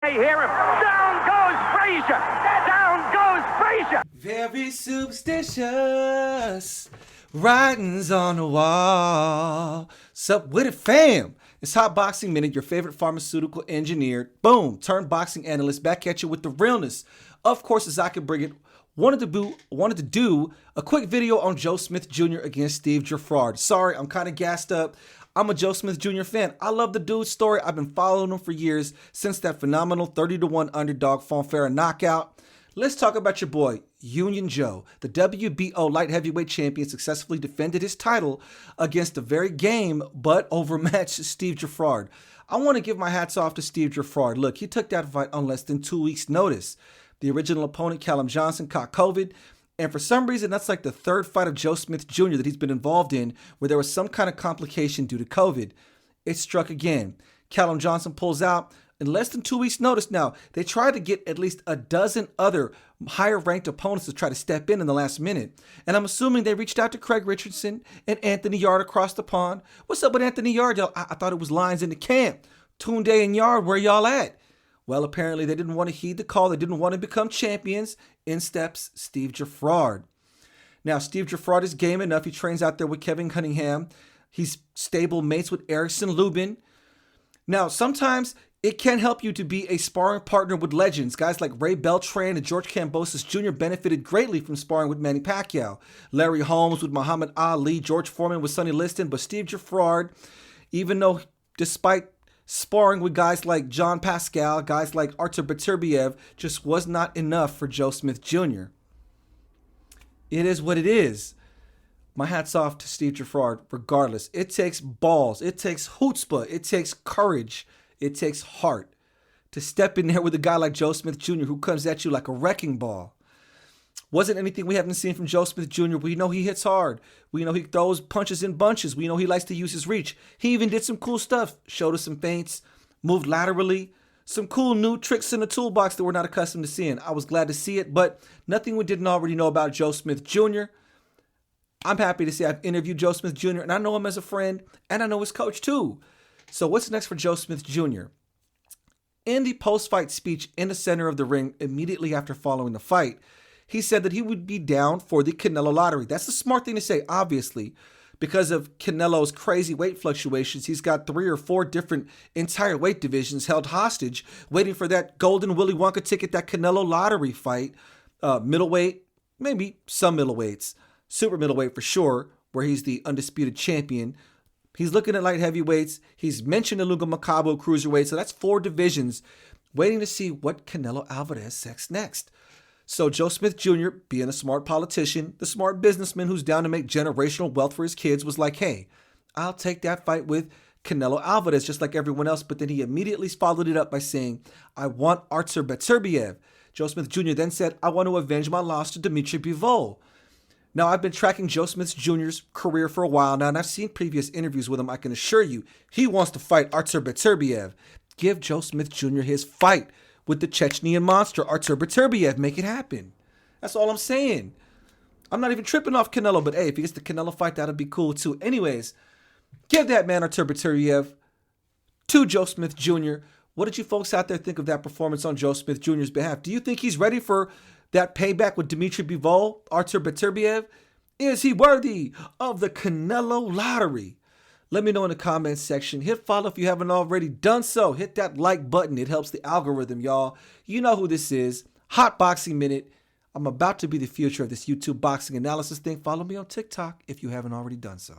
I hear him. Down goes Frazier. Down goes Frazier. Very superstitious writings on the wall. Sup with it, fam? It's Hot Boxing Minute, your favorite pharmaceutical engineer. Boom, turned boxing analyst back at you with the realness. Of course, as I could bring it, wanted to do a quick video on Joe Smith Jr. against Steve Geffrard. Sorry, I'm kind of gassed up. I'm a Joe Smith Jr. fan. I love the dude's story. I've been following him for years since that phenomenal 30-1 underdog Fonfara knockout. Let's talk about your boy, Union Joe. The WBO light heavyweight champion successfully defended his title against a very game but overmatched Steve Geffrard. I want to give my hats off to Steve Geffrard. Look, he took that fight on less than 2 weeks' notice. The original opponent, Callum Johnson, caught COVID. And for some reason, that's like the third fight of Joe Smith Jr. that he's been involved in where there was some kind of complication due to COVID. It struck again. Callum Johnson pulls out in less than 2 weeks' notice. Now, they tried to get at least a dozen other higher-ranked opponents to try to step in the last minute. And I'm assuming they reached out to Craig Richardson and Anthony Yard across the pond. What's up with Anthony Yard, y'all? I thought it was lines in the camp. Tunde and Yard, where y'all at? Well, apparently they didn't want to heed the call. They didn't want to become champions. In steps Steve Geffrard. Now, Steve Geffrard is game enough. He trains out there with Kevin Cunningham. He's stable mates with Erickson Lubin. Now, sometimes it can help you to be a sparring partner with legends. Guys like Ray Beltran and George Kambosos Jr. benefited greatly from sparring with Manny Pacquiao. Larry Holmes with Muhammad Ali. George Foreman with Sonny Liston. But Steve Geffrard, even though despite sparring with guys like John Pascal, guys like Artur Beterbiev, just was not enough for Joe Smith Jr. It is what it is. My hat's off to Steve Geffrard regardless. It takes balls. It takes chutzpah. It takes courage. It takes heart to step in there with a guy like Joe Smith Jr. who comes at you like a wrecking ball. Wasn't anything we haven't seen from Joe Smith Jr. We know he hits hard. We know he throws punches in bunches. We know he likes to use his reach. He even did some cool stuff. Showed us some feints, moved laterally. Some cool new tricks in the toolbox that we're not accustomed to seeing. I was glad to see it, but nothing we didn't already know about Joe Smith Jr. I'm happy to say I've interviewed Joe Smith Jr. and I know him as a friend and I know his coach too. So what's next for Joe Smith Jr.? In the post-fight speech in the center of the ring immediately after following the fight, he said that he would be down for the Canelo lottery. That's the smart thing to say, obviously. Because of Canelo's crazy weight fluctuations, he's got 3 or 4 different entire weight divisions held hostage, waiting for that golden Willy Wonka ticket, that Canelo lottery fight. Middleweight, maybe some middleweights. Super middleweight for sure, where he's the undisputed champion. He's looking at light heavyweights. He's mentioned the Lunga Macabo cruiserweight. So that's 4 divisions waiting to see what Canelo Alvarez sets next. So Joe Smith Jr., being a smart politician, the smart businessman who's down to make generational wealth for his kids, was like, hey, I'll take that fight with Canelo Alvarez just like everyone else. But then he immediately followed it up by saying, I want Artur Beterbiev. Joe Smith Jr. then said, I want to avenge my loss to Dimitri Bivol. Now, I've been tracking Joe Smith Jr.'s career for a while now, and I've seen previous interviews with him. I can assure you, he wants to fight Artur Beterbiev. Give Joe Smith Jr. his fight with the Chechnyan monster, Artur Beterbiev. Make it happen. That's all I'm saying. I'm not even tripping off Canelo, but hey, if he gets the Canelo fight, that'll be cool too. Anyways, give that man Artur Beterbiev to Joe Smith Jr. What did you folks out there think of that performance on Joe Smith Jr.'s behalf? Do you think he's ready for that payback with Dimitri Bivol, Artur Beterbiev? Is he worthy of the Canelo lottery? Let me know in the comments section. Hit follow if you haven't already done so. Hit that like button. It helps the algorithm, y'all. You know who this is. Hot Boxing Minute. I'm about to be the future of this YouTube boxing analysis thing. Follow me on TikTok if you haven't already done so.